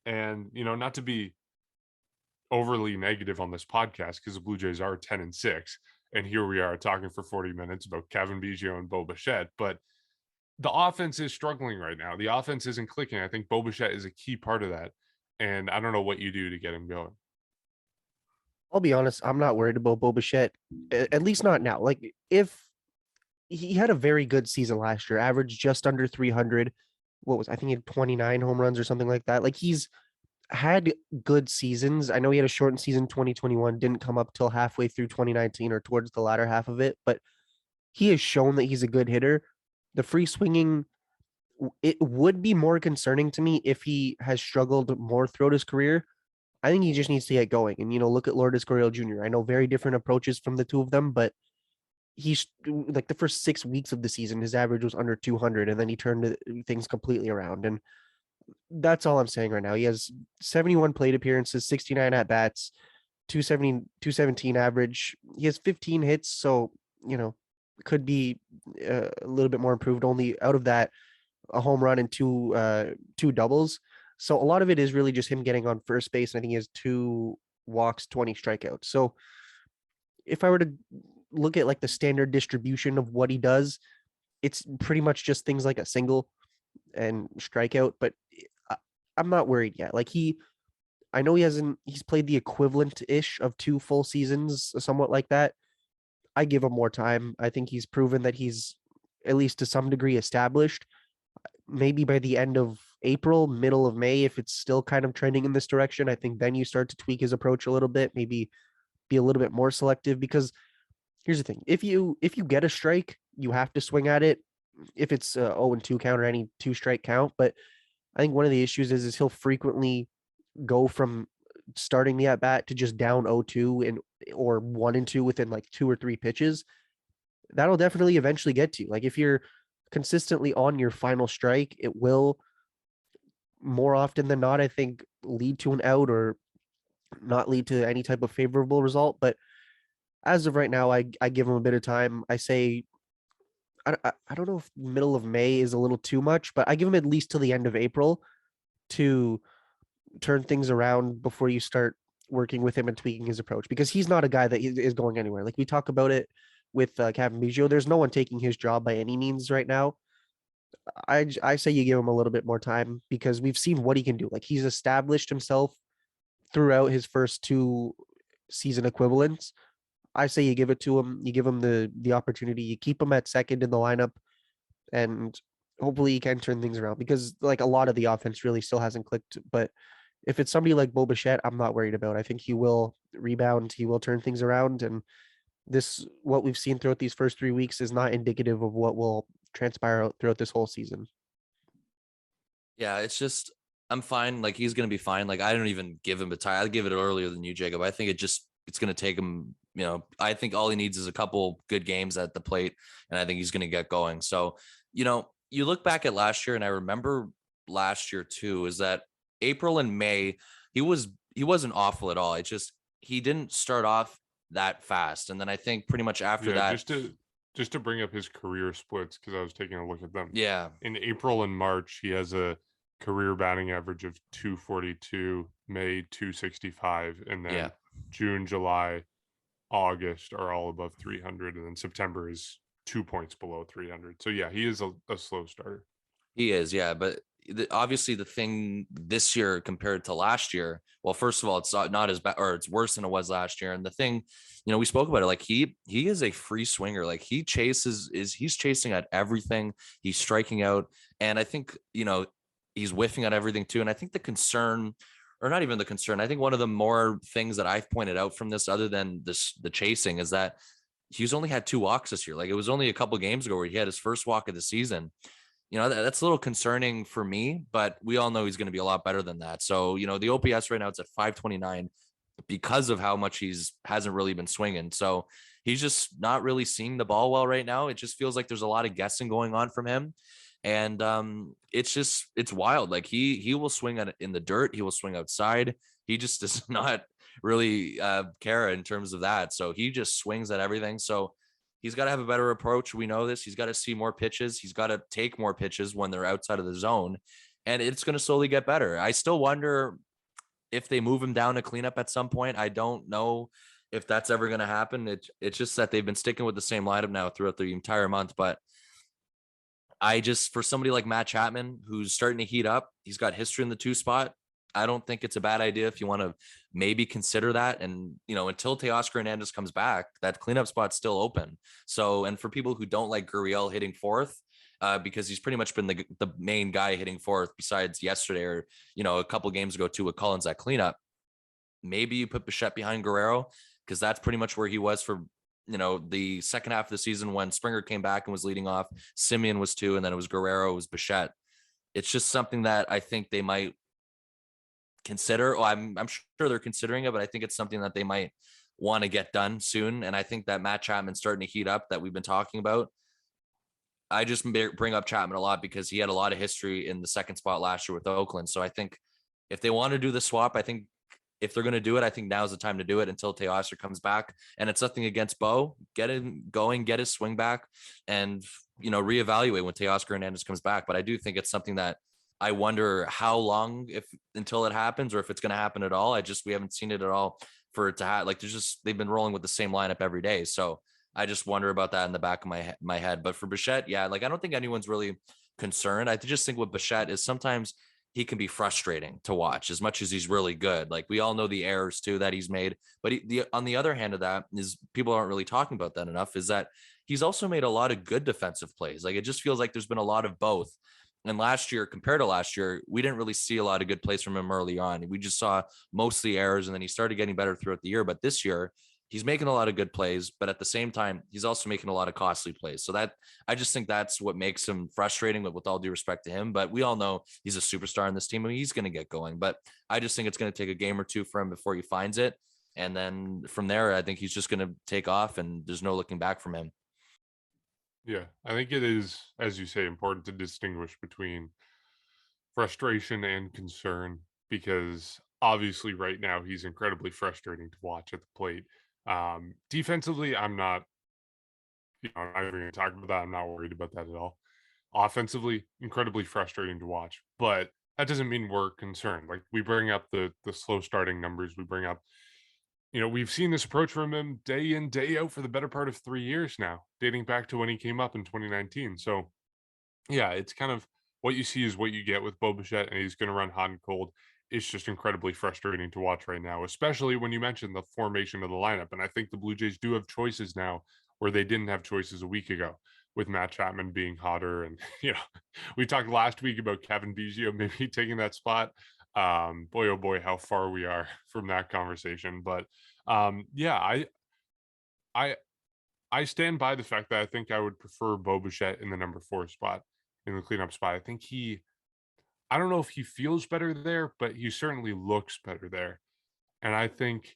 And, not to be overly negative on this podcast, because the Blue Jays are 10-6. And here we are talking for 40 minutes about Cavan Biggio and Bo Bichette. But the offense is struggling right now. The offense isn't clicking. I think Bo Bichette is a key part of that. And I don't know what you do to get him going. I'll be honest, I'm not worried about Bo Bichette, at least not now. Like, if he had a very good season last year, averaged just under 300. I think he had 29 home runs or something like that. Like, he's had good seasons. I know he had a shortened season 2021, didn't come up till halfway through 2019 or towards the latter half of it, but he has shown that he's a good hitter. The free swinging, it would be more concerning to me if he has struggled more throughout his career. I think he just needs to get going. And, look at Lourdes Gurriel Jr. I know very different approaches from the two of them, but he's like the first 6 weeks of the season, his average was under 200, and then he turned things completely around. And that's all I'm saying right now. He has 71 plate appearances, 69 at bats, 217 average. He has 15 hits. So, could be a little bit more improved. Only out of that, a home run and two doubles. So a lot of it is really just him getting on first base. And I think he has 2 walks, 20 strikeouts. So if I were to look at like the standard distribution of what he does, it's pretty much just things like a single and strikeout, but I'm not worried yet. Like, I know he's played the equivalent ish of 2 full seasons, somewhat like that. I give him more time. I think he's proven that he's at least to some degree established. Maybe by the end of April, middle of May, if it's still kind of trending in this direction, I think then you start to tweak his approach a little bit, maybe be a little bit more selective, because here's the thing. If you get a strike, you have to swing at it if it's 0-2 count or any 2-strike count. But I think one of the issues is he'll frequently go from starting the at bat to just down 0-2 or 1-2 within like 2 or 3 pitches. That'll definitely eventually get to you. Like, if you're consistently on your final strike, it will more often than not, I think, lead to an out or not lead to any type of favorable result. But as of right now, I give him a bit of time. I say I don't know if middle of May is a little too much, but I give him at least till the end of April to turn things around before you start working with him and tweaking his approach, because he's not a guy that is going anywhere. Like we talk about it with Cavan Biggio, there's no one taking his job by any means right now. I say you give him a little bit more time because we've seen what he can do. Like he's established himself throughout his first two season equivalents. I say you give it to him. You give him the opportunity. You keep him at second in the lineup, and hopefully he can turn things around because like a lot of the offense really still hasn't clicked. But if it's somebody like Bo Bichette, I'm not worried about. I think he will rebound. He will turn things around, and this what we've seen throughout these first 3 weeks is not indicative of what will transpire throughout this whole season. Yeah, it's just I'm fine. Like he's gonna be fine. Like I don't even give him a tie. I give it earlier than you, Jacob. I think it's gonna take him. I think all he needs is a couple good games at the plate, and I think he's gonna get going. So, you look back at last year, and I remember last year too, is that April and May, he wasn't awful at all. It just he didn't start off that fast. And then I think pretty much after Yeah, that, just to bring up his career splits, because I was taking a look at them. yeah. In April and March, he has a career batting average of 242, May 265, and Yeah. then June, July, August are all above 300, and then September is 2 points below 300. So yeah, he is a slow starter. He is, yeah. But obviously, the thing this year compared to last year, well, first of all, it's not as bad, or it's worse than it was last year. And the thing, we spoke about it. Like he is a free swinger. Like he's chasing at everything. He's striking out, and I think he's whiffing at everything too. And I think the concern, or not even the concern, I think one of the more things that I've pointed out from this, other than the chasing, is that he's only had 2 walks this year. Like it was only a couple games ago where he had his first walk of the season. That's a little concerning for me, but we all know he's going to be a lot better than that. So, the OPS right now, it's at 529 because of how much hasn't really been swinging. So he's just not really seeing the ball well right now. It just feels like there's a lot of guessing going on from him. And it's wild. Like he will swing in the dirt. He will swing outside. He just does not really care in terms of that. So he just swings at everything. So he's got to have a better approach. We know this. He's got to see more pitches. He's got to take more pitches when they're outside of the zone, and it's going to slowly get better. I still wonder if they move him down to cleanup at some point. I don't know if that's ever going to happen. It's just that they've been sticking with the same lineup now throughout the entire month. But for somebody like Matt Chapman, who's starting to heat up, he's got history in the 2 spot. I don't think it's a bad idea if you want to maybe consider that. And, until Teoscar Hernandez comes back, that cleanup spot's still open. So, and for people who don't like Gurriel hitting fourth, because he's pretty much been the main guy hitting fourth besides yesterday or, a couple games ago too with Collins at cleanup, maybe you put Bichette behind Guerrero because that's pretty much where he was for, the second half of the season when Springer came back and was leading off. Simeon was 2, and then it was Guerrero, it was Bichette. It's just something that I think they might consider. I'm sure they're considering it, but I think it's something that they might want to get done soon. And I think that Matt Chapman's starting to heat up that we've been talking about. I just bring up Chapman a lot because he had a lot of history in the 2nd spot last year with Oakland. So I think if they want to do the swap, I think if they're going to do it, I think now's the time to do it until Teoscar comes back. And it's nothing against Bo. Get him going, get his swing back, and reevaluate when Teoscar Hernandez comes back. But I do think it's something that I wonder how long until it happens, or if it's going to happen at all. We haven't seen it at all for it to happen. Like they've been rolling with the same lineup every day. So I just wonder about that in the back of my head. But for Bichette, yeah, like I don't think anyone's really concerned. I just think with Bichette is sometimes he can be frustrating to watch as much as he's really good. Like we all know the errors too that he's made. But on the other hand of that is people aren't really talking about that enough, is that he's also made a lot of good defensive plays. Like it just feels like there's been a lot of both. And last year, compared to last year, we didn't really see a lot of good plays from him early on. We just saw mostly errors, and then he started getting better throughout the year. But this year, he's making a lot of good plays, but at the same time, he's also making a lot of costly plays. So that I just think that's what makes him frustrating, with all due respect to him. But we all know he's a superstar in this team. I mean, he's going to get going. But I just think it's going to take a game or two for him before he finds it. And then from there, I think he's just going to take off, and there's no looking back from him. Yeah, I think it is, as you say, important to distinguish between frustration and concern, because obviously right now he's incredibly frustrating to watch at the plate. Defensively, I'm not, I'm not even going to talk about that. I'm not worried about that at all. Offensively, incredibly frustrating to watch, but that doesn't mean we're concerned. Like, we bring up the slow starting numbers, we bring up, we've seen this approach from him day in, day out for the better part of 3 years now, dating back to when he came up in 2019. So yeah, it's kind of what you see is what you get with Bo Bichette, and he's going to run hot and cold. It's just incredibly frustrating to watch right now, especially when you mentioned the formation of the lineup. And I think the Blue Jays do have choices now where they didn't have choices a week ago, with Matt Chapman being hotter. And, we talked last week about Cavan Biggio maybe taking that spot. Boy, oh boy, how far we are from that conversation. But yeah, I I stand by the fact that I think I would prefer Bo Bichette in the number 4 spot, in the cleanup spot. I think I don't know if he feels better there, but he certainly looks better there. And I think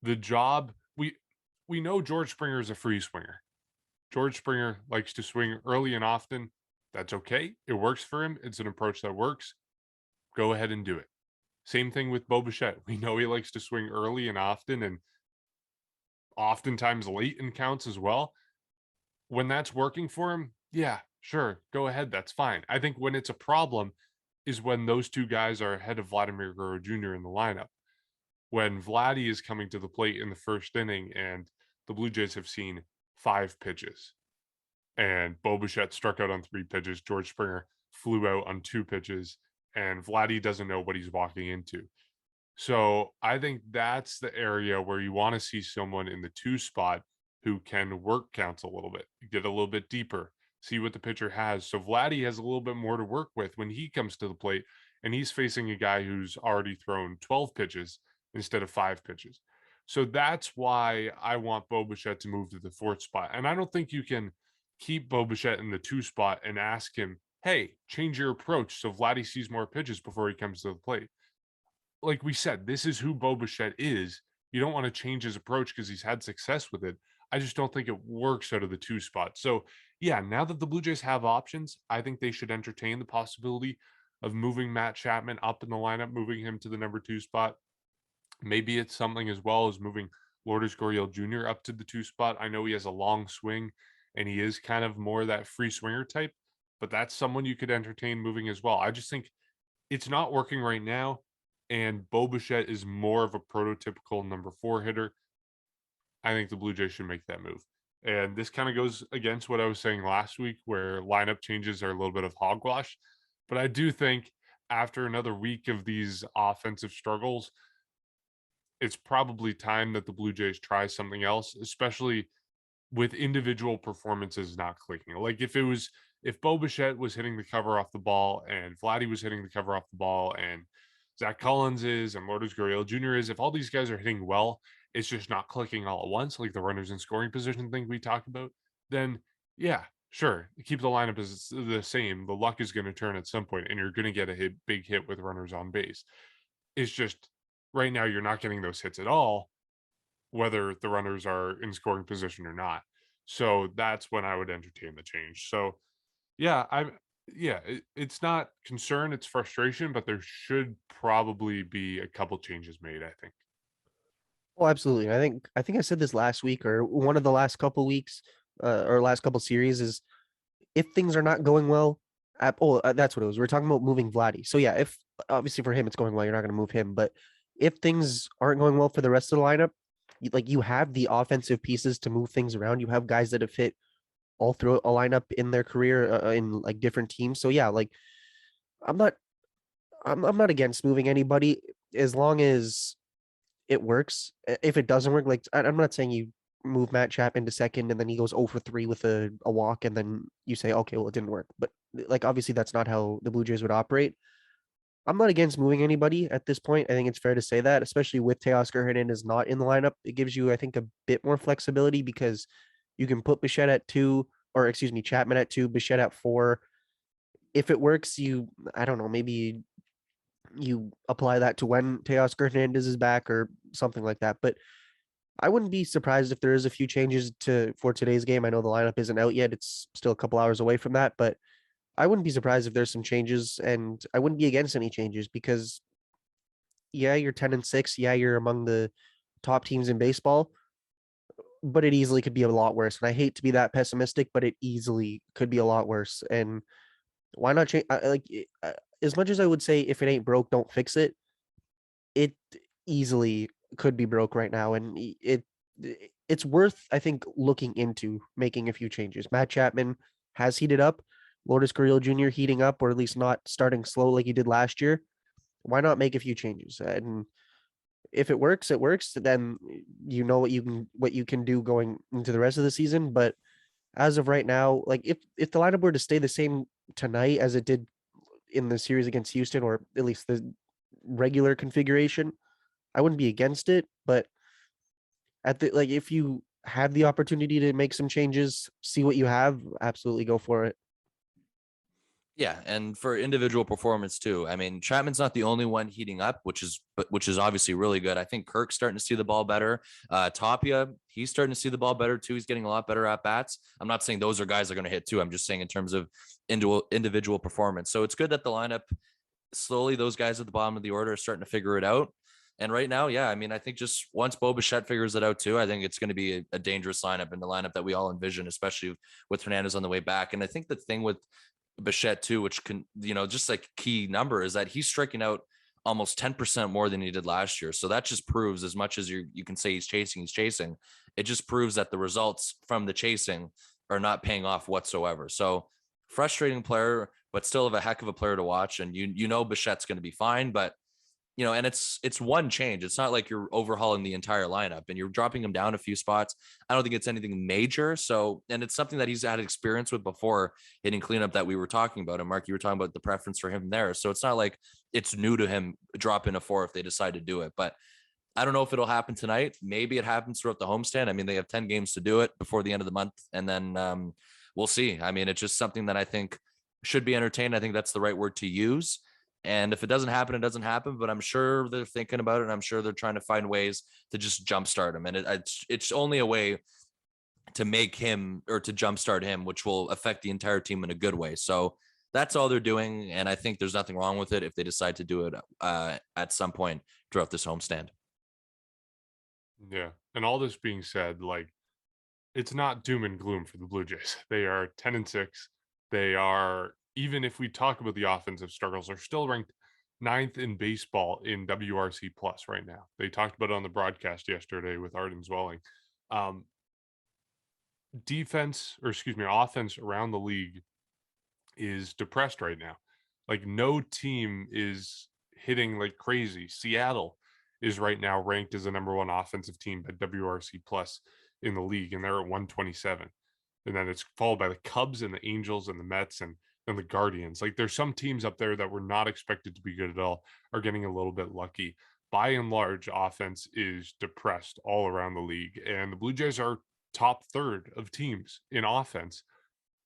the job we know George Springer is a free swinger. George Springer likes to swing early and often. That's okay. It works for him. It's an approach that works. Go ahead and do it. Same thing with Bo Bichette. We know he likes to swing early and often, and oftentimes late in counts as well. When that's working for him, yeah, sure, go ahead. That's fine. I think when it's a problem is when those two guys are ahead of Vladimir Guerrero Jr. in the lineup. When Vladdy is coming to the plate in the first inning and the Blue Jays have seen 5 pitches and Bo Bichette struck out on 3 pitches, George Springer flew out on 2 pitches, and Vladdy doesn't know what he's walking into. So I think that's the area where you want to see someone in the 2 spot who can work counts a little bit, get a little bit deeper, see what the pitcher has. So Vladdy has a little bit more to work with when he comes to the plate, and he's facing a guy who's already thrown 12 pitches instead of 5 pitches. So that's why I want Bo Bichette to move to the 4th spot. And I don't think you can keep Bo Bichette in the 2 spot and ask him, hey, change your approach so Vladdy sees more pitches before he comes to the plate. Like we said, this is who Bo Bichette is. You don't want to change his approach because he's had success with it. I just don't think it works out of the 2 spot. So, yeah, now that the Blue Jays have options, I think they should entertain the possibility of moving Matt Chapman up in the lineup, moving him to the number 2 spot. Maybe it's something as well as moving Lourdes Gurriel Jr. up to the 2 spot. I know he has a long swing and he is kind of more that free swinger type, but that's someone you could entertain moving as well. I just think it's not working right now, and Bo Bichette is more of a prototypical number 4 hitter. I think the Blue Jays should make that move. And this kind of goes against what I was saying last week, where lineup changes are a little bit of hogwash. But I do think after another week of these offensive struggles, it's probably time that the Blue Jays try something else, especially with individual performances not clicking. Like if Bo Bichette was hitting the cover off the ball and Vladdy was hitting the cover off the ball and Zach Collins is and Lourdes Gurriel Jr. is, if all these guys are hitting well, it's just not clicking all at once, like the runners in scoring position thing we talked about, then yeah, sure, keep the lineup as the same. The luck is going to turn at some point and you're going to get a big hit with runners on base. It's just right now you're not getting those hits at all, whether the runners are in scoring position or not. So that's when I would entertain the change. So it's not concern, it's frustration, but there should probably be a couple changes made, I think. Oh, absolutely. I think I said this last week or one of the last couple weeks, or last couple series is if things are not going well. That's what it was. We're talking about moving Vladdy. So yeah, if obviously for him it's going well, you're not going to move him. But if things aren't going well for the rest of the lineup, you have the offensive pieces to move things around. You have guys that have hit all through a lineup in their career in like different teams. So yeah, like I'm not I'm not against moving anybody as long as it works. If it doesn't work, like I'm not saying you move Matt Chapman to second and then he goes 0 for 3 with a walk and then you say, okay, well, it didn't work. But like obviously that's not how the Blue Jays would operate. I'm not against moving anybody at this point. I think it's fair to say that, especially with Teoscar Hernandez not in the lineup. It gives you, I think, a bit more flexibility because you can put Bichette at 2, or excuse me, Chapman at 2, Bichette at 4. If it works, I don't know, maybe you apply that to when Teoscar Hernandez is back or something like that. But I wouldn't be surprised if there is a few changes for today's game. I know the lineup isn't out yet. It's still a couple hours away from that, but I wouldn't be surprised if there's some changes, and I wouldn't be against any changes because yeah, you're 10-6. Yeah, you're among the top teams in baseball, but it easily could be a lot worse. And I hate to be that pessimistic, but it easily could be a lot worse. And why not change? As much as I would say, if it ain't broke, don't fix it. It easily could be broke right now, and it's worth, I think, looking into making a few changes. Matt Chapman has heated up. Lourdes Gurriel Jr. heating up, or at least not starting slow like he did last year. Why not make a few changes? And if it works, it works. Then you know what you can do going into the rest of the season. But as of right now, like if the lineup were to stay the same tonight as it did in the series against Houston, or at least the regular configuration, I wouldn't be against it. But at the like, if you have the opportunity to make some changes, see what you have, absolutely go for it. Yeah, and for individual performance too. I mean, Chapman's not the only one heating up, which is obviously really good. I think Kirk's starting to see the ball better. Tapia, he's starting to see the ball better too. He's getting a lot better at bats. I'm not saying those are guys that are going to hit too. I'm just saying in terms of individual performance. So it's good that the lineup slowly, those guys at the bottom of the order are starting to figure it out. And right now, yeah, I mean, I think just once Bo Bichette figures it out too, I think it's going to be a dangerous lineup, in the lineup that we all envision, especially with Hernandez on the way back. And I think the thing with Bichette too, which can, just like key number, is that he's striking out almost 10% more than he did last year. So that just proves, as much as you can say he's chasing, it just proves that the results from the chasing are not paying off whatsoever. So frustrating player, but still a heck of a player to watch. And Bichette's going to be fine, but and it's one change. It's not like you're overhauling the entire lineup and you're dropping him down a few spots. I don't think it's anything major. So, and it's something that he's had experience with before, hitting cleanup, that we were talking about. And Mark, you were talking about the preference for him there. So it's not like it's new to him dropping a 4 if they decide to do it. But I don't know if it'll happen tonight. Maybe it happens throughout the homestand. I mean, they have 10 games to do it before the end of the month. And then we'll see. I mean, it's just something that I think should be entertained. I think that's the right word to use. And if it doesn't happen, it doesn't happen. But I'm sure they're thinking about it. And I'm sure they're trying to find ways to just jumpstart him. And it's only a way to make him, or to jumpstart him, which will affect the entire team in a good way. So that's all they're doing. And I think there's nothing wrong with it if they decide to do it at some point throughout this homestand. Yeah. And all this being said, like, it's not doom and gloom for the Blue Jays. They are 10-6. They are, even if we talk about the offensive struggles, they're still ranked 9th in baseball in WRC plus right now. They talked about it on the broadcast yesterday with Arden Zwelling. Offense around the league is depressed right now. Like, no team is hitting like crazy. Seattle is right now ranked as the number 1 offensive team by WRC plus in the league, and they're at 127. And then it's followed by the Cubs and the Angels and the Mets and the Guardians. Like, there's some teams up there that were not expected to be good at all are getting a little bit lucky. By and large, offense is depressed all around the league, and the Blue Jays are top third of teams in offense,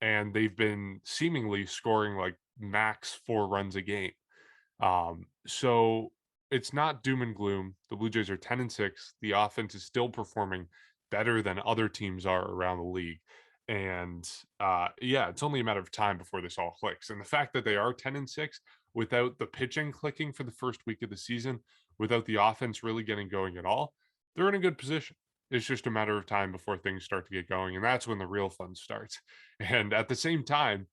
and they've been seemingly scoring like max 4 runs a game. So it's not doom and gloom. The Blue Jays are 10-6. The offense is still performing better than other teams are around the league. And it's only a matter of time before this all clicks. And the fact that they are 10-6 without the pitching clicking for the first week of the season, without the offense really getting going at all, they're in a good position. It's just a matter of time before things start to get going. And that's when the real fun starts. And at the same time,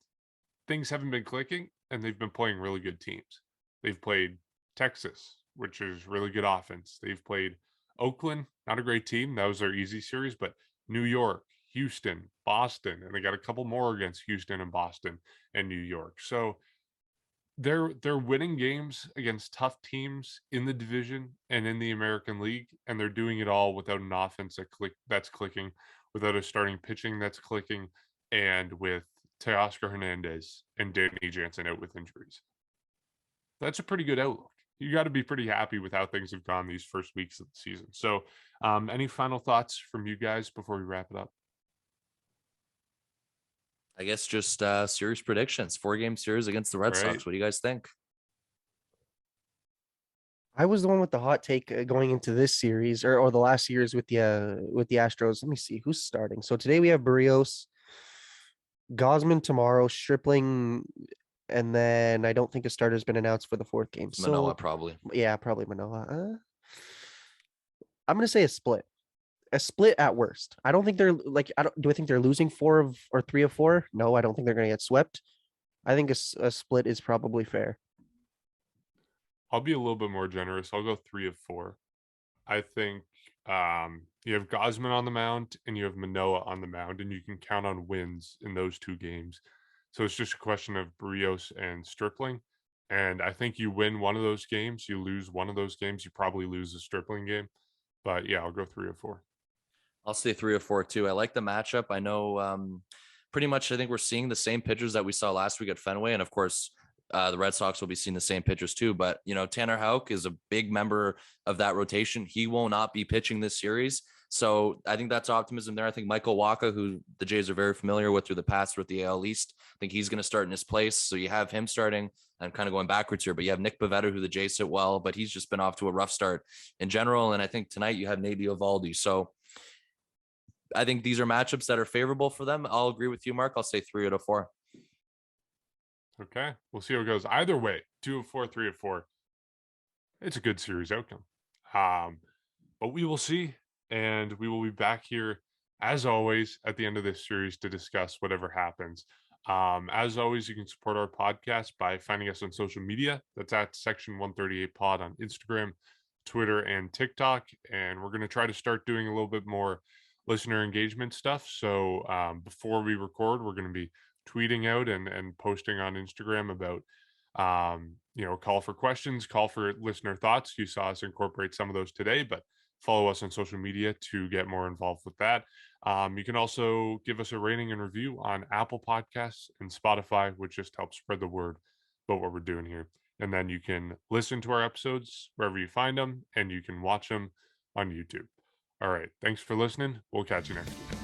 things haven't been clicking, and they've been playing really good teams. They've played Texas, which is really good offense. They've played Oakland, not a great team. That was their easy series, but New York, Houston, Boston, and they got a couple more against Houston and Boston and New York. So they're winning games against tough teams in the division and in the American League, and they're doing it all without an offense that's clicking, without a starting pitching that's clicking, and with Teoscar Hernandez and Danny Jansen out with injuries. That's a pretty good outlook. You got to be pretty happy with how things have gone these first weeks of the season. So, any final thoughts from you guys before we wrap it up? I guess just series predictions, 4-game series against the Red Sox. What do you guys think? I was the one with the hot take going into this series, or the last series with the Astros. Let me see who's starting. So today we have Barrios, Gosman tomorrow, Stripling And then I don't think a starter's been announced for the fourth game. Manoa So probably. yeah, probably Manoa. I'm gonna say a split. A split at worst. I don't think they're like. I don't. Do I think they're losing 3 of 4? No, I don't think they're gonna get swept. I think a split is probably fair. I'll be a little bit more generous. I'll go 3 of 4. I think you have Gosman on the mound and you have Manoa on the mound, and you can count on wins in those 2 games. So it's just a question of Barrios and Stripling. And I think you win one of those games, you lose one of those games, you probably lose the Stripling game. But yeah, I'll go 3 of 4. I'll say 3 or 4 too. I like the matchup. I know pretty much I think we're seeing the same pitchers that we saw last week at Fenway. And of course, the Red Sox will be seeing the same pitchers too. But, Tanner Houck is a big member of that rotation. He will not be pitching this series. So I think that's optimism there. I think Michael Wacha, who the Jays are very familiar with through the past with the AL East, I think he's going to start in his place. So you have him starting. I'm kind of going backwards here, but you have Nick Pivetta, who the Jays sit well, but he's just been off to a rough start in general. And I think tonight you have Nady Eovaldi. So I think these are matchups that are favorable for them. I'll agree with you, Mark. I'll say 3 out of 4. Okay. We'll see how it goes. Either way, 2 of 4, 3 of 4. It's a good series outcome. But we will see. And we will be back here, as always, at the end of this series to discuss whatever happens. As always, you can support our podcast by finding us on social media. That's at Section 138 Pod on Instagram, Twitter, and TikTok. And we're going to try to start doing a little bit more listener engagement stuff. So before we record, we're going to be tweeting out and posting on Instagram about call for questions, call for listener thoughts. You saw us incorporate some of those today, but follow us on social media to get more involved with that. You can also give us a rating and review on Apple Podcasts and Spotify, which just helps spread the word about what we're doing here. And then you can listen to our episodes wherever you find them, and you can watch them on YouTube. All right. Thanks for listening. We'll catch you next week.